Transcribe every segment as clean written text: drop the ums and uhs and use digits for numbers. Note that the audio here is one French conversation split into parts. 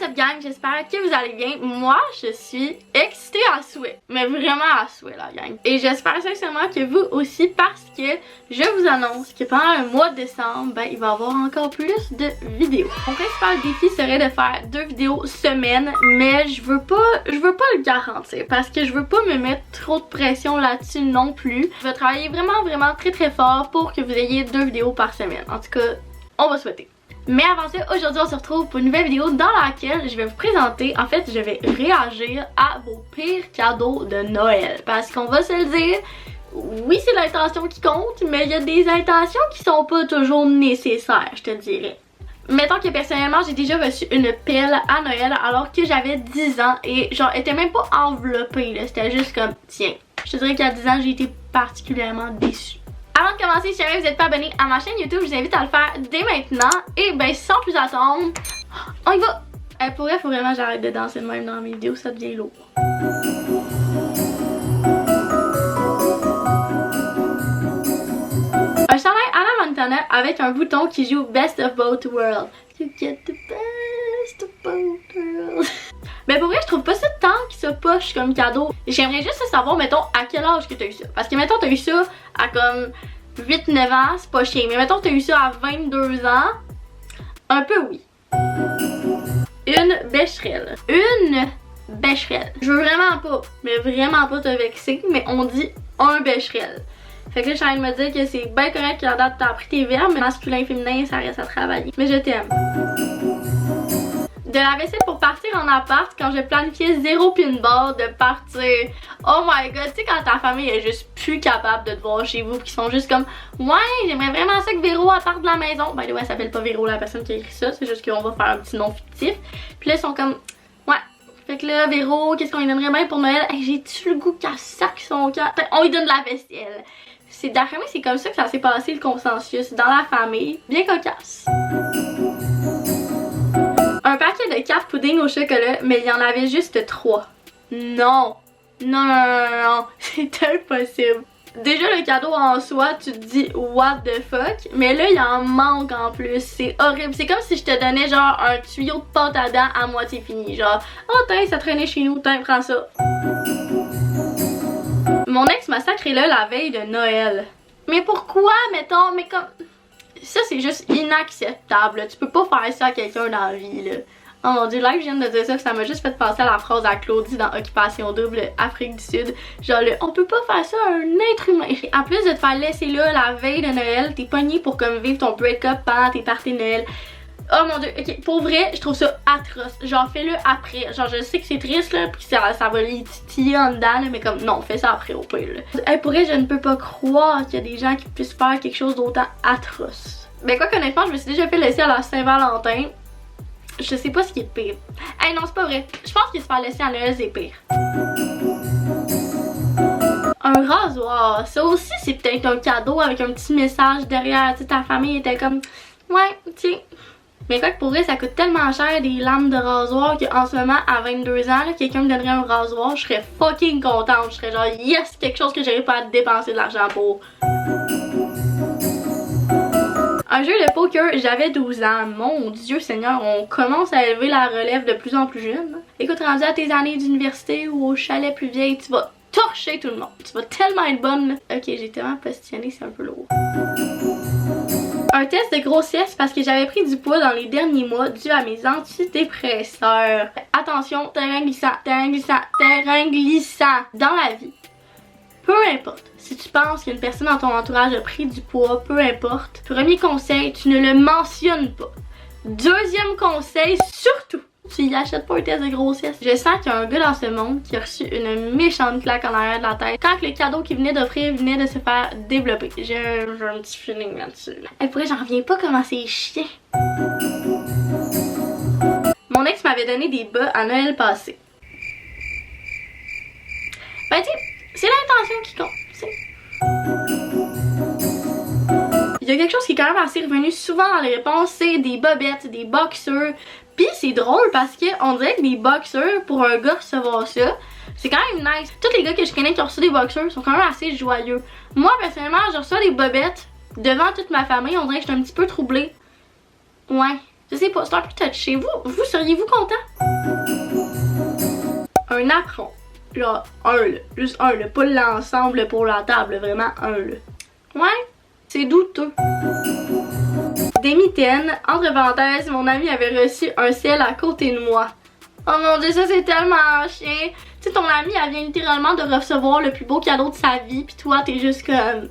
up gang, j'espère que vous allez bien. Moi, je suis excitée à souhait, mais vraiment à souhait la gang. Et j'espère sincèrement que vous aussi parce que je vous annonce que pendant le mois de décembre, ben, il va y avoir encore plus de vidéos. Mon principal défi serait de faire 2 vidéos semaine, mais je veux pas le garantir parce que je veux pas me mettre trop de pression là-dessus non plus. Je vais travailler vraiment très fort pour que vous ayez 2 vidéos par semaine. En tout cas, on va souhaiter. Mais avant ça, aujourd'hui on se retrouve pour une nouvelle vidéo dans laquelle je vais vous présenter, en fait je vais réagir à vos pires cadeaux de Noël. Parce qu'on va se le dire, oui c'est l'intention qui compte, mais il y a des intentions qui sont pas toujours nécessaires, je te dirais. Mettons que personnellement j'ai déjà reçu une pelle à Noël alors que j'avais 10 ans et genre elle était même pas enveloppée là, c'était juste comme tiens. Je te dirais qu'à 10 ans j'ai été particulièrement déçue. Avant de commencer, si jamais vous n'êtes pas abonné à ma chaîne YouTube, je vous invite à le faire dès maintenant. Et ben sans plus attendre, on y va! Pour vrai, faut vraiment que j'arrête de danser de même dans mes vidéos, ça devient lourd. Un chandail Hannah Montana avec un bouton qui joue Best of Both Worlds. You get the best of both worlds. Mais pour vrai, je trouve pas ça tant que ça poche comme cadeau. J'aimerais juste savoir, mettons, à quel âge que t'as eu ça. Parce que, mettons, t'as eu ça à comme 8-9 ans, c'est pas chiant. Mais mettons, t'as eu ça à 22 ans, un peu oui. Une bécherelle. Une bécherelle. Je veux vraiment pas te vexer, mais on dit un bécherelle. Fait que là, je suis en train de me dire que c'est bien correct qu'à date t'as appris tes verbes, mais masculin et féminin, ça reste à travailler. Mais je t'aime. De la vaisselle pour partir en appart quand je planifiais 0 pinball de partir. Oh my god, tu sais quand ta famille est juste plus capable de te voir chez vous, qui sont juste comme ouais, j'aimerais vraiment ça que Véro parte de la maison. Ben ouais, elle s'appelle pas Véro la personne qui a écrit ça, c'est juste qu'on va faire un petit nom fictif. Puis là ils sont comme ouais. Fait que là Véro, qu'est-ce qu'on lui donnerait bien pour Noël? Hey, j'ai-tu le goût qu'elle sac son cœur? On lui donne de la vaisselle. C'est d'après moi c'est comme ça que ça s'est passé le consensus dans la famille. Bien cocasse. Un paquet de 4 puddings au chocolat, mais il y en avait juste 3. Non, c'est impossible. Déjà le cadeau en soi, tu te dis what the fuck, mais là il en manque en plus, c'est horrible. C'est comme si je te donnais genre un tuyau de pâte à dents à moitié fini, genre oh tiens ça traînait chez nous, tiens prends ça. Mon ex m'a sacré là la veille de Noël. Mais pourquoi mettons, mais comme... Ça c'est juste inacceptable, là. Tu peux pas faire ça à quelqu'un dans la vie là. Oh mon dieu, là je viens de dire ça m'a juste fait penser à la phrase à Claudie dans Occupation Double Afrique du Sud. Genre on peut pas faire ça à un être humain. En plus de te faire laisser là la veille de Noël, t'es pogné pour comme vivre ton break-up pendant tes parties de Noël. Oh mon dieu, ok, pour vrai, je trouve ça atroce. Genre fais-le après. Genre je sais que c'est triste là, puis ça va les titiller en dedans là, mais comme non, fais ça après au pire là. Hey, pour vrai, je ne peux pas croire qu'il y a des gens qui puissent faire quelque chose d'autant atroce. Ben quoi qu'honnêtement, je me suis déjà fait laisser à la Saint-Valentin. Je sais pas ce qui est pire. Hey non, c'est pas vrai. Je pense que se faire laisser à Noël c'est pire. Un rasoir, ça aussi c'est peut-être un cadeau avec un petit message derrière. Tu sais, ta famille était comme ouais, tiens. Mais quoi que pour vrai, ça coûte tellement cher des lames de rasoir qu'en ce moment, à 22 ans, quelqu'un me donnerait un rasoir, je serais fucking contente. Je serais genre yes, quelque chose que j'aurais pas à dépenser de l'argent pour. Un jeu de poker, j'avais 12 ans. Mon dieu seigneur, on commence à élever la relève de plus en plus jeune. Écoute, rendu à tes années d'université ou au chalet plus vieille, tu vas torcher tout le monde. Tu vas tellement être bonne. Ok, j'ai tellement positionné, c'est un peu lourd. Un test de grossesse parce que j'avais pris du poids dans les derniers mois dû à mes antidépresseurs. Attention, terrain glissant, terrain glissant, terrain glissant. Dans la vie, peu importe, si tu penses qu'une personne dans ton entourage a pris du poids, peu importe. Premier conseil, tu ne le mentionnes pas. Deuxième conseil, surtout, tu y achètes pas un test de grossesse. Je sens qu'il y a un gars dans ce monde qui a reçu une méchante claque en arrière de la tête quand le cadeau qu'il venait d'offrir venait de se faire développer. J'ai un petit feeling là-dessus. Et pour vrai, j'en reviens pas comment c'est chiant. Mon ex m'avait donné des bas à Noël passé. Ben tu sais, c'est l'intention qui compte, tu sais. Il y a quelque chose qui est quand même assez revenu souvent dans les réponses, c'est des bobettes, des boxers. Pis c'est drôle parce que on dirait que des boxers, pour un gars recevoir ça, c'est quand même nice. Tous les gars que je connais qui ont reçu des boxers sont quand même assez joyeux. Moi personnellement, je reçois des bobettes devant toute ma famille, on dirait que je suis un petit peu troublée. Ouais, je sais pas, c'est un peu touché. Vous seriez-vous content? Un apron. Genre un là. Juste un là. Pas l'ensemble pour la table. Vraiment un là. Ouais, c'est douteux. Des mitaines. Entre parenthèses, mon ami avait reçu un ciel à côté de moi. Oh mon dieu, ça c'est tellement chien. Tu sais, ton ami, elle vient littéralement de recevoir le plus beau cadeau de sa vie. Puis toi, t'es juste comme...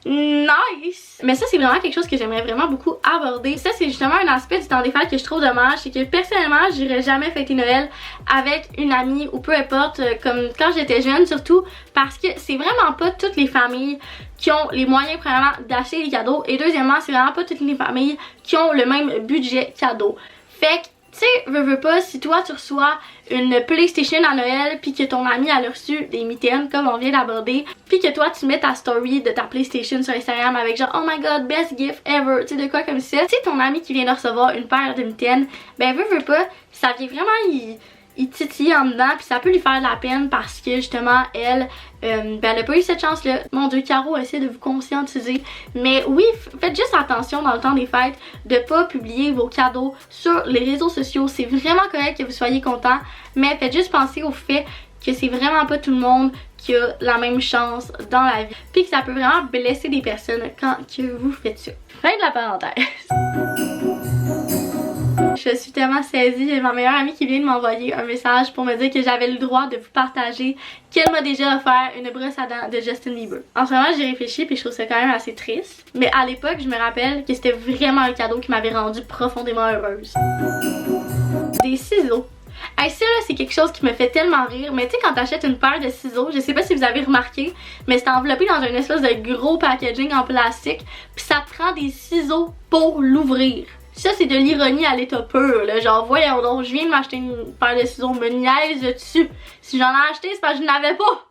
nice! Mais ça, c'est vraiment quelque chose que j'aimerais vraiment beaucoup aborder. Ça, c'est justement un aspect du temps des fêtes que je trouve dommage. C'est que personnellement, j'irais jamais fêter Noël avec une amie ou peu importe, comme quand j'étais jeune surtout, parce que c'est vraiment pas toutes les familles qui ont les moyens premièrement d'acheter des cadeaux et deuxièmement, c'est vraiment pas toutes les familles qui ont le même budget cadeau. Fait que tu sais, veux pas, si toi tu reçois une PlayStation à Noël puis que ton ami a reçu des mitaines comme on vient d'aborder puis que toi tu mets ta story de ta PlayStation sur Instagram avec genre oh my god best gift ever, tu sais de quoi comme ça. Si ton ami qui vient de recevoir une paire de mitaines, ben veux pas, ça vient vraiment il titille en dedans puis ça peut lui faire de la peine parce que justement elle ben elle a pas eu cette chance là. Mon dieu, Caro essaie de vous conscientiser, mais oui, faites juste attention dans le temps des fêtes de pas publier vos cadeaux sur les réseaux sociaux. C'est vraiment correct que vous soyez content, mais faites juste penser au fait que c'est vraiment pas tout le monde qui a la même chance dans la vie puis que ça peut vraiment blesser des personnes quand que vous faites ça. Fin de la parenthèse. Je suis tellement saisie, j'ai ma meilleure amie qui vient de m'envoyer un message pour me dire que j'avais le droit de vous partager qu'elle m'a déjà offert une brosse à dents de Justin Bieber. En ce moment, j'y réfléchis puis je trouve ça quand même assez triste. Mais à l'époque, je me rappelle que c'était vraiment un cadeau qui m'avait rendue profondément heureuse. Des ciseaux. Hey, ça là, c'est quelque chose qui me fait tellement rire. Mais tu sais, quand t'achètes une paire de ciseaux, je sais pas si vous avez remarqué, mais c'est enveloppé dans une espèce de gros packaging en plastique. Puis ça te prend des ciseaux pour l'ouvrir. Ça, c'est de l'ironie à l'état pur, là. Genre, voyons donc, je viens de m'acheter une paire de ciseaux, me niaise dessus. Si j'en ai acheté, c'est parce que je n'avais pas.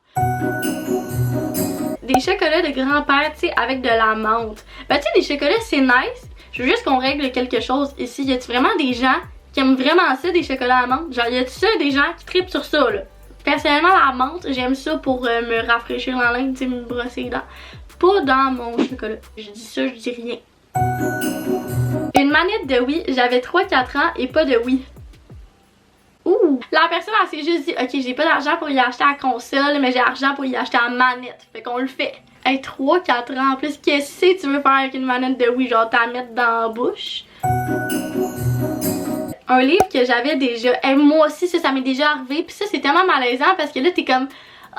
Des chocolats de grand-père, tu sais, avec de la menthe. Ben, tu sais, des chocolats, c'est nice. Je veux juste qu'on règle quelque chose ici. Y a-tu vraiment des gens qui aiment vraiment ça, des chocolats à menthe? Genre, y a-tu ça, des gens qui trippent sur ça, là? Personnellement, la menthe, j'aime ça pour me rafraîchir la langue, tu sais, me brosser les dents. Pas dans mon chocolat. Je dis ça, je dis rien. Une manette de Wii, j'avais 3-4 ans et pas de Wii. Ouh! La personne elle s'est juste dit ok, j'ai pas d'argent pour y acheter la console, mais j'ai l'argent pour y acheter la manette. Fait qu'on le fait. Hey, 3-4 ans en plus, qu'est-ce que tu veux faire avec une manette de Wii? Genre t'as mettre dans la bouche? Un livre que j'avais déjà. Hey, moi aussi, ça m'est déjà arrivé. Puis ça, c'est tellement malaisant parce que là, t'es comme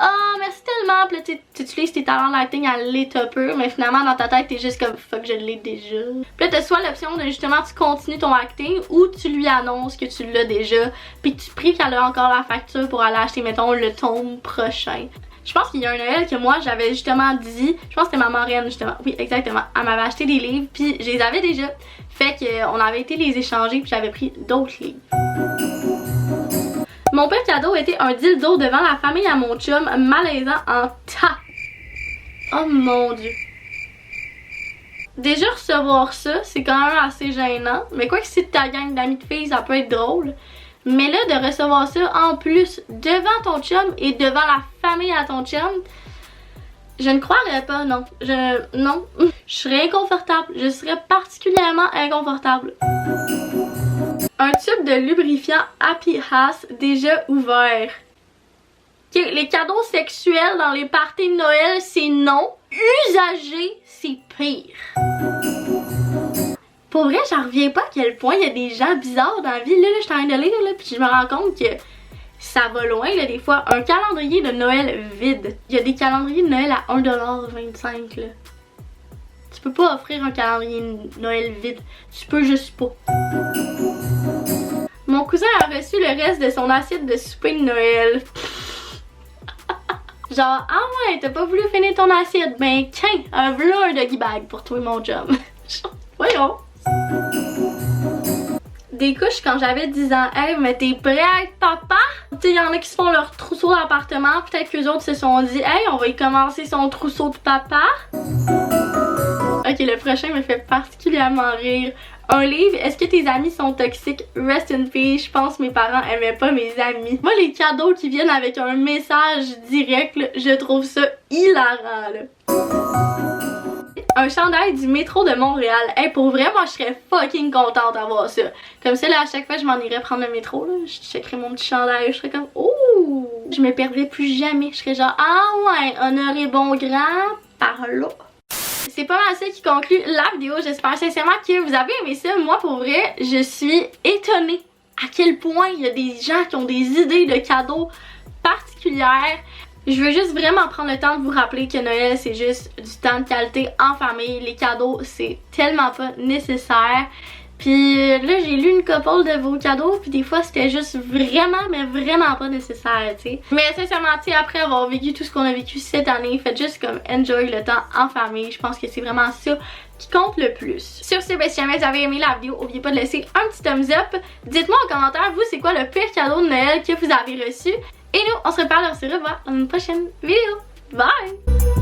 oh merci tellement, puis là tu utilises tes talents d'acting à l'état pur, mais finalement dans ta tête t'es juste comme fuck je l'ai déjà. Puis là t'as soit l'option de justement tu continues ton acting ou tu lui annonces que tu l'as déjà puis que tu pries qu'elle a encore la facture pour aller acheter mettons le tome prochain. Je pense qu'il y a un Noël que moi j'avais justement dit, je pense que c'était ma marraine justement, oui exactement, elle m'avait acheté des livres puis je les avais déjà, fait qu'on avait été les échanger puis j'avais pris d'autres livres. Mon pire cadeau était un dildo devant la famille à mon chum, malaisant en tas. Oh mon dieu. Déjà recevoir ça, c'est quand même assez gênant. Mais quoi que si ta gang d'amis de filles, ça peut être drôle. Mais là, de recevoir ça en plus devant ton chum et devant la famille à ton chum, je ne croirais pas, non. Non. Je serais inconfortable. Je serais particulièrement inconfortable. Un tube de lubrifiant Happy Hass déjà ouvert. Okay, les cadeaux sexuels dans les parties de Noël, c'est non. Usagé, c'est pire. Pour vrai, j'en reviens pas à quel point il y a des gens bizarres dans la vie. Là, je suis en train de lire, là, puis je me rends compte que ça va loin, là, des fois. Un calendrier de Noël vide. Il y a des calendriers de Noël à 1,25$, là. Tu peux pas offrir un calendrier de Noël vide. Tu peux juste pas. Mon cousin a reçu le reste de son assiette de souper de Noël. Genre, ah ouais, t'as pas voulu finir ton assiette? Ben, tiens, voilà un doggy bag pour toi, mon chum. Voyons. Des couches quand j'avais 10 ans. Hey, mais t'es prêt à être papa? Tu sais, y'en a qui se font leur trousseau d'appartement. Peut-être qu'eux autres se sont dit, hey, on va y commencer son trousseau de papa. Ok, le prochain me fait particulièrement rire. Un livre, est-ce que tes amis sont toxiques? Rest in peace, je pense que mes parents aimaient pas mes amis. Moi, les cadeaux qui viennent avec un message direct, là, je trouve ça hilarant, là. Un chandail du métro de Montréal. Hey, pour vrai, moi je serais fucking contente d'avoir ça. Comme ça, là, à chaque fois je m'en irais prendre le métro, là, je checkerais mon petit chandail, je serais comme ouh! Je me perdrais plus jamais. Je serais genre ah ouais, Honoré Bongrand, par là. C'est pas mal ça qui conclut la vidéo. J'espère sincèrement que vous avez aimé ça. Moi, pour vrai, je suis étonnée à quel point il y a des gens qui ont des idées de cadeaux particulières. Je veux juste vraiment prendre le temps de vous rappeler que Noël, c'est juste du temps de qualité en famille. Les cadeaux, c'est tellement pas nécessaire. Puis là, j'ai lu une couple de vos cadeaux, puis des fois, c'était juste vraiment, mais vraiment pas nécessaire, tu sais. Mais sincèrement, tu sais, après avoir vécu tout ce qu'on a vécu cette année, faites juste comme enjoy le temps en famille. Je pense que c'est vraiment ça qui compte le plus. Sur ce, ben, si jamais vous avez aimé la vidéo, n'oubliez pas de laisser un petit thumbs up. Dites-moi en commentaire, vous, c'est quoi le pire cadeau de Noël que vous avez reçu. Et nous, on se reparle, on se revoit dans une prochaine vidéo. Bye!